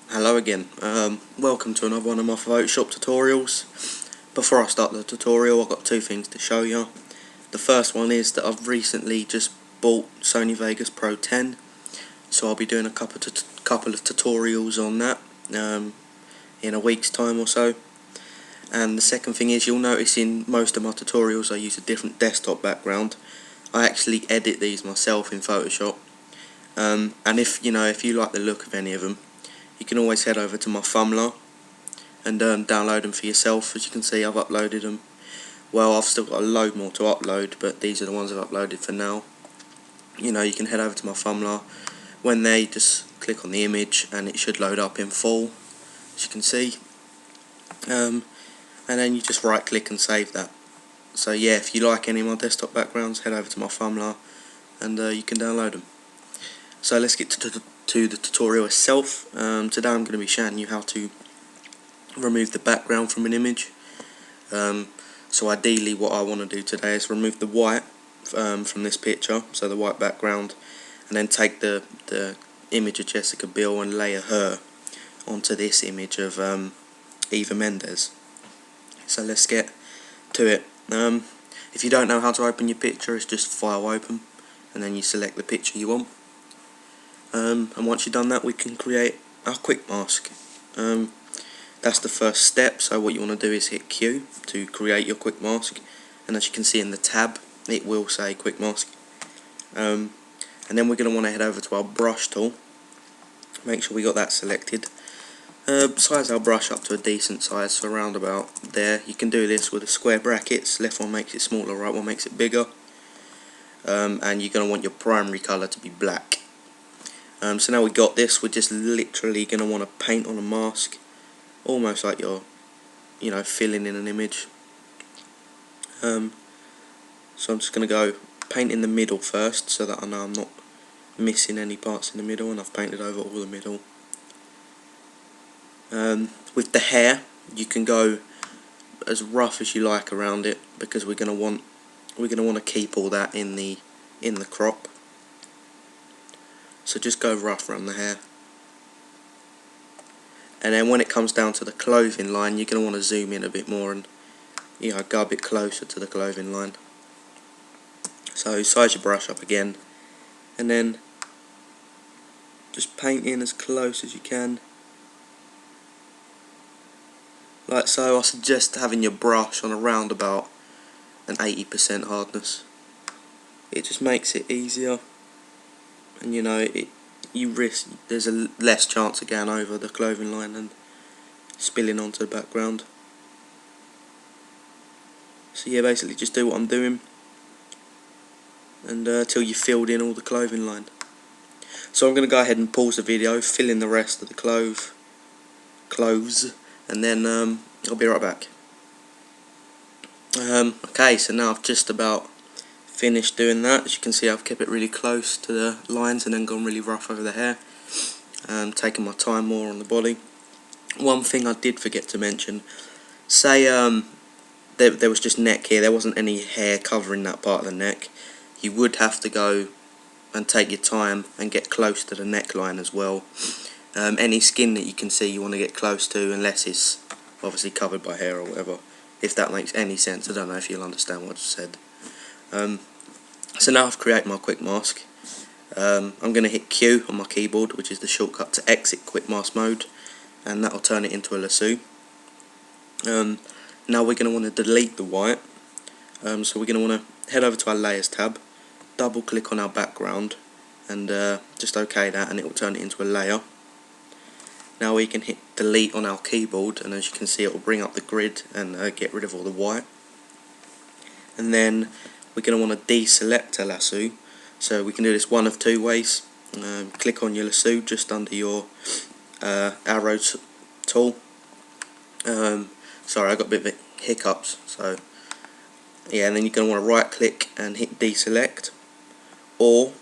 Hello again. Welcome to another one of my Photoshop tutorials. Before I start the tutorial, I've got two things to show you. The first one is that I've recently just bought Sony Vegas Pro 10, so I'll be doing a couple of tutorials on that in a week's time or so. And the second thing is, you'll notice in most of my tutorials I use a different desktop background. I actually edit these myself in Photoshop, and if you like the look of any of them, you can always head over to my Thumbler and download them for yourself. As you can see, I've uploaded them. Well, I've still got a load more to upload, but these are the ones I've uploaded for now. You can head over to my Thumbler. When they just click on the image and it should load up in full, as you can see. And then you just right click and save that. So yeah, if you like any of my desktop backgrounds, head over to my Thumbler and you can download them. So let's get to the tutorial itself. Today I'm going to be showing you how to remove the background from an image. So ideally what I want to do today is remove the white from this picture, so the white background, and then take the image of Jessica Biel and layer her onto this image of Eva Mendes. So let's get to it. If you don't know how to open your picture, it's just File Open, and then you select the picture you want. And once you've done that, we can create our quick mask. That's the first step. So what you want to do is hit Q to create your quick mask, and as you can see in the tab, it will say quick mask. And then we're going to want to head over to our brush tool. Make sure we got that selected. Size our brush up to a decent size, so around about there. You can do this with the square brackets. Left one makes it smaller, right one makes it bigger. And you're going to want your primary colour to be black. So now we got this, we're just literally going to want to paint on a mask, almost like you're, filling in an image. So I'm just going to go paint in the middle first, so that I know I'm not missing any parts in the middle, and I've painted over all the middle. With the hair, you can go as rough as you like around it, because we're going to want to keep all that in the crop. So just go rough around the hair. And then when it comes down to the clothing line, you're going to want to zoom in a bit more and go a bit closer to the clothing line. So size your brush up again, and then just paint in as close as you can. Like so. I suggest having your brush on around about an 80% hardness. It just makes it easier. And there's a less chance of going over the clothing line and spilling onto the background. So yeah, basically just do what I'm doing, and till you filled in all the clothing line. So I'm going to go ahead and pause the video, fill in the rest of the clothes, and then I'll be right back. Okay, so now I've just about finished doing that. As you can see, I've kept it really close to the lines and then gone really rough over the hair, taking my time more on the body. One thing I did forget to mention, say there was just neck here, there wasn't any hair covering that part of the neck, you would have to go and take your time and get close to the neckline as well. Any skin that you can see you want to get close to, unless it's obviously covered by hair or whatever, if that makes any sense. I don't know if you'll understand what I just said. So now I've created my quick mask. I'm going to hit Q on my keyboard, which is the shortcut to exit quick mask mode, and that will turn it into a lasso. Now we're going to want to delete the white, so we're going to want to head over to our layers tab, double click on our background, and just OK that, and it will turn it into a layer. Now we can hit delete on our keyboard, and as you can see, it will bring up the grid and get rid of all the white. And then we're going to want to deselect a lasso, so we can do this one of two ways. Click on your lasso just under your arrow tool. Sorry, I got a bit of hiccups. So yeah, and then you're going to want to right click and hit deselect, or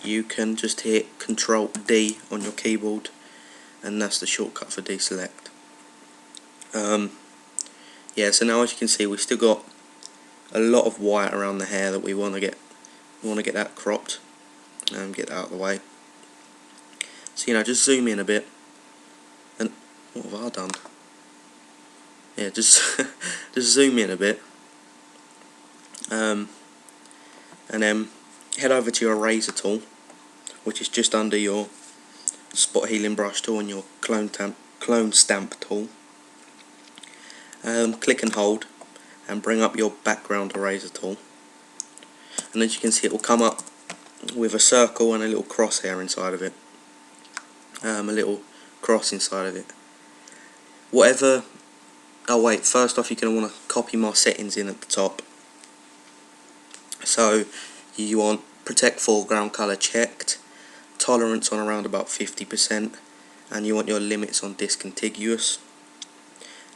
you can just hit Control D on your keyboard, and that's the shortcut for deselect. Yeah, so now as you can see, we've still got a lot of white around the hair that we want to get that cropped and get that out of the way. So just zoom in a bit, what have I done? Yeah, just just zoom in a bit, and then head over to your eraser tool, which is just under your spot healing brush tool and your clone stamp tool. Click and hold and bring up your background eraser tool, and as you can see it will come up with a circle and a little crosshair inside of it, a little cross inside of it. Whatever, oh wait, first off you're going to want to copy my settings in at the top. So you want protect foreground colour checked, tolerance on around about 50%, and you want your limits on discontiguous,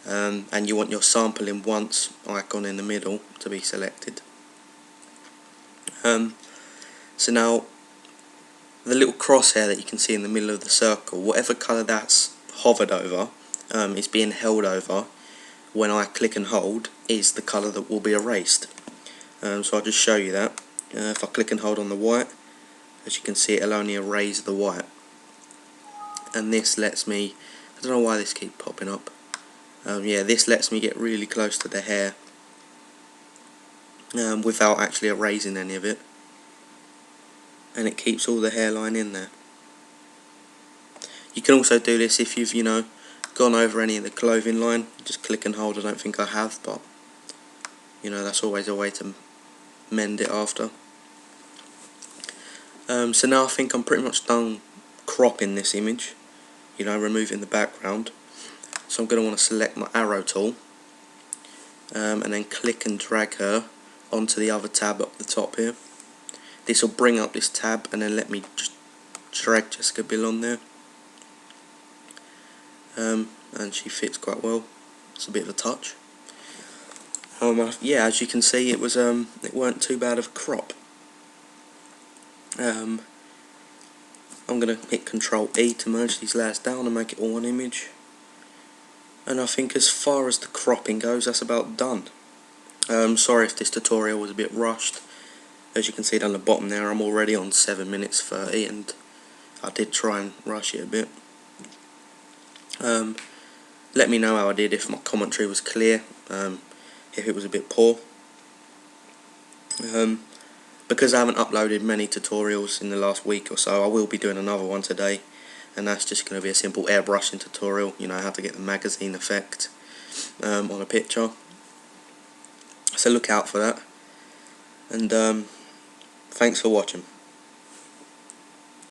and you want your sampling once icon in the middle to be selected. So now the little crosshair that you can see in the middle of the circle, whatever colour that's hovered over, is being held over when I click and hold, is the colour that will be erased. So I'll just show you that. If I click and hold on the white, as you can see it'll only erase the white, and this lets me, I don't know why this keeps popping up, yeah, this lets me get really close to the hair without actually erasing any of it, and it keeps all the hairline in there. You can also do this if you've, gone over any of the clothing line. Just click and hold. I don't think I have, but that's always a way to mend it after. So now I think I'm pretty much done cropping this image, removing the background. So I'm going to want to select my arrow tool, and then click and drag her onto the other tab up the top here. This will bring up this tab, and then let me just drag Jessica Biel on there, and she fits quite well. It's a bit of a touch. Yeah, as you can see, it weren't too bad of a crop. I'm going to hit Control E to merge these layers down and make it all one image. And I think as far as the cropping goes, that's about done. Sorry if this tutorial was a bit rushed. As you can see down the bottom there, I'm already on 7 minutes 30, and I did try and rush it a bit. Let me know how I did, if my commentary was clear, if it was a bit poor. Because I haven't uploaded many tutorials in the last week or so, I will be doing another one today, and that's just going to be a simple airbrushing tutorial, how to get the magazine effect on a picture. So look out for that, and thanks for watching.